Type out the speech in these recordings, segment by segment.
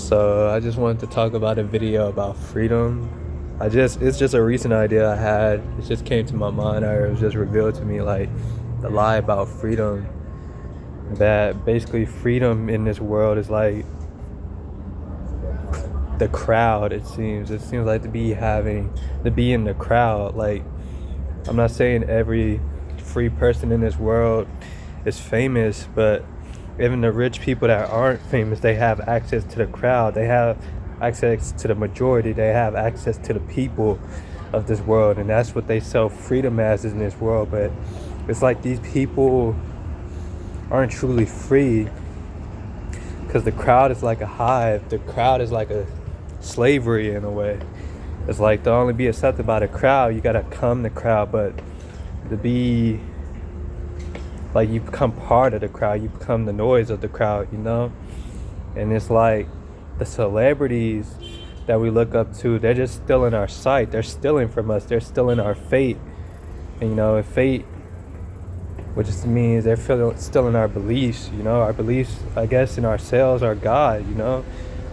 So I just wanted to talk about a video about freedom. It's just a recent idea I had. It just came to my mind, or it was just revealed to me, like the lie about freedom. That basically freedom in this world is like the crowd. It seems like to be in the crowd. Like, I'm not saying every free person in this world is famous, but even the rich people that aren't famous, they have access to the crowd. They have access to the majority. They have access to the people of this world, and that's what they sell freedom as in this world. But it's like these people aren't truly free because the crowd is like a hive. The crowd is like a slavery in a way. It's like to only be accepted by the crowd, you gotta come the crowd, but to be like, you become part of the crowd, you become the noise of the crowd, you know? And it's like the celebrities that we look up to, they're just still in our sight. They're stealing from us. They're still in our fate. And and fate, which just means they're still in our beliefs, our beliefs, I guess, in ourselves, our God,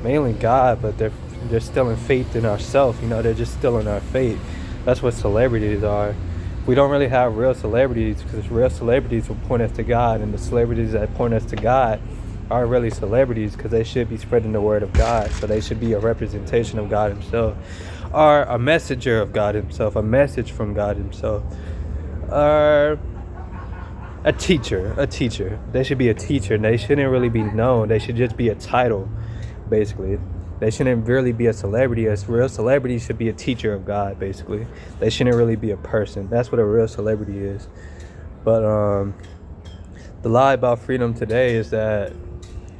mainly God, but they're still in faith in ourselves, they're just still in our fate. That's what celebrities are. We don't really have real celebrities, because real celebrities will point us to God, and the celebrities that point us to God aren't really celebrities, because they should be spreading the word of God. So they should be a representation of God himself, or a messenger of God himself, a message from God himself, or a teacher. They should be a teacher, and they shouldn't really be known. They should just be a title, basically. They shouldn't really be a celebrity. A real celebrity should be a teacher of God, basically. They shouldn't really be a person. That's what a real celebrity is. But the lie about freedom today is that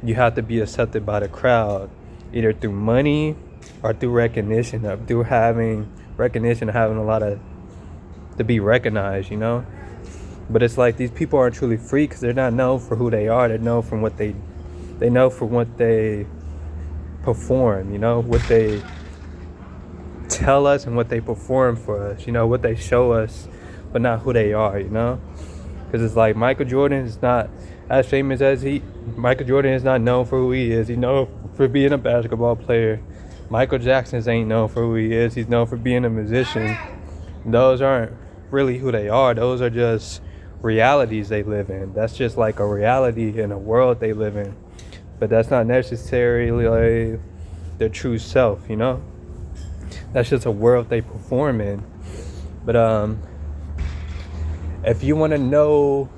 you have to be accepted by the crowd, either through money or through recognition, or through having recognition, having a lot of, to be recognized, But it's like these people aren't truly free because they're not known for who they are. They're known from what they know from what they perform, what they tell us and what they perform for us, what they show us, but not who they are, because it's like Michael Jordan is not as famous as Michael Jordan is not known for who he is. He's known for being a basketball player. Michael Jackson ain't known for who he is. He's known for being a musician. Those aren't really who they are. Those are just realities they live in. That's just like a reality in a world they live in. But that's not necessarily like their true self, That's just a world they perform in. But if you want to know,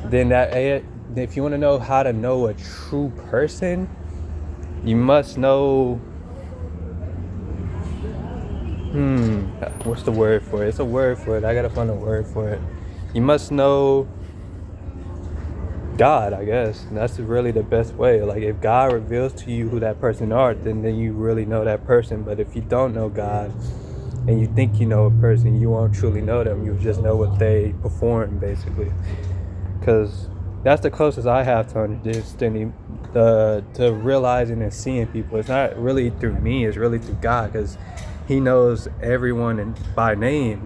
if you want to know how to know a true person, you must know. What's the word for it? It's a word for it. I gotta find a word for it. You must know God, I guess. And that's really the best way. Like, if God reveals to you who that person are, then you really know that person. But if you don't know God and you think you know a person, you won't truly know them. You just know what they perform, basically. Because that's the closest I have to understanding, to realizing and seeing people. It's not really through me, it's really through God, because he knows everyone by name,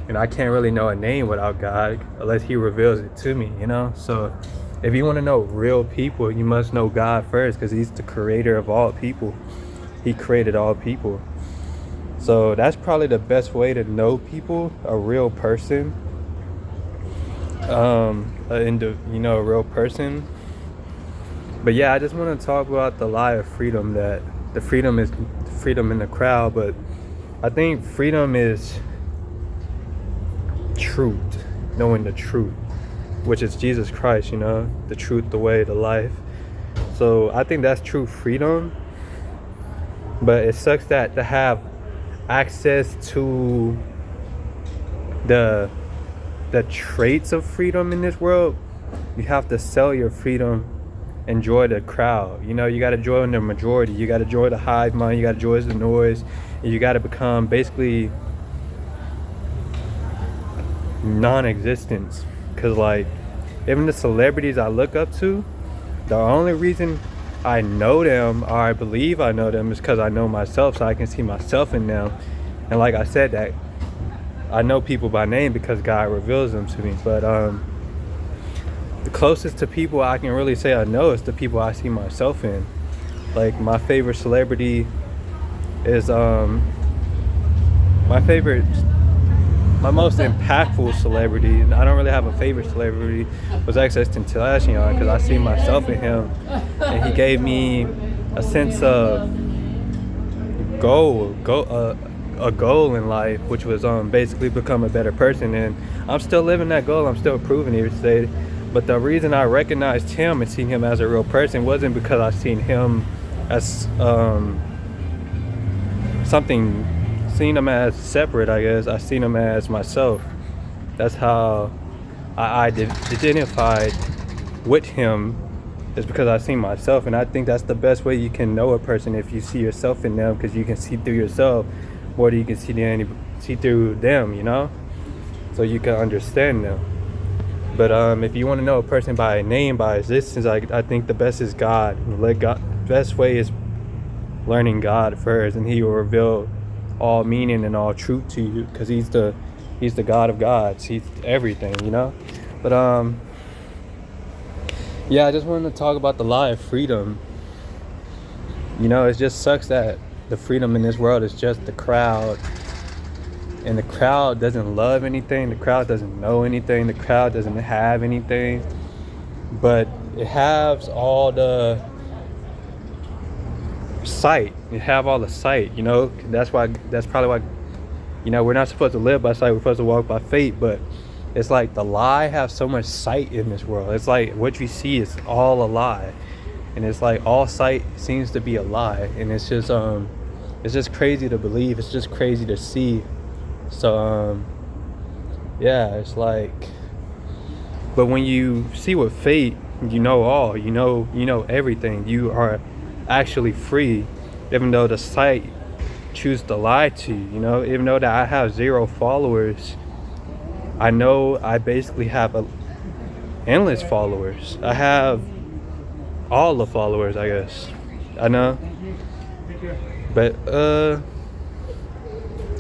and I can't really know a name without God unless he reveals it to me, So if you want to know real people, you must know God first, because he's the creator of all people. He created all people. So that's probably the best way to know people, a real person, a real person. But yeah, I just want to talk about the lie of freedom, that the freedom is freedom in the crowd. But I think freedom is truth, knowing the truth, which is Jesus Christ, the truth, the way, the life. So I think that's true freedom. But it sucks that to have access to the traits of freedom in this world, you have to sell your freedom and join the crowd. You got to join the majority. You got to join the hive mind. You got to join the noise. And you got to become basically non-existence. Because like, even the celebrities I look up to, the only reason I know them, or I believe I know them, is because I know myself, so I can see myself in them. And like I said, that I know people by name because God reveals them to me. But the closest to people I can really say I know is the people I see myself in. Like my favorite celebrity is my favorite, my most impactful celebrity, and I don't really have a favorite celebrity, was XXXTentacion, because I see myself in him, and he gave me a sense of a goal in life, which was basically become a better person. And I'm still living that goal. I'm still improving every day. But the reason I recognized him and seen him as a real person wasn't because I seen him as seen him as separate, I guess. I seen him as myself. That's how I identified with him, is because I seen myself. And I think that's the best way you can know a person, if you see yourself in them, because you can see through yourself more than you can see through them, you know? So you can understand them. But if you want to know a person by name, by existence, I think the best is God. Best way is learning God first, and He will reveal all meaning and all truth to you, because He's the God of gods. He's everything, you know. But yeah, I just wanted to talk about the lie of freedom. You know, it just sucks that the freedom in this world is just the crowd. And the crowd doesn't love anything. The crowd doesn't know anything. The crowd doesn't have anything. But it has all the sight. It have all the sight, you know. That's probably why, you know, we're not supposed to live by sight. We're supposed to walk by faith. But it's like the lie have so much sight in this world. It's like what you see is all a lie. And it's like all sight seems to be a lie. And it's just crazy to believe. It's just crazy to see. So yeah, it's like, but when you see with faith, you know all, you know everything. You are actually free, even though the sight choose to lie to you. You know, even though that I have 0 followers, I know I basically have endless followers. I have all the followers, I guess. I know. But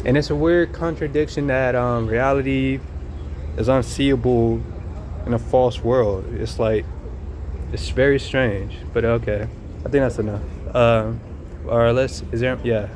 and it's a weird contradiction that reality is unseeable in a false world. It's like, it's very strange. But okay, I think that's enough. Or yeah.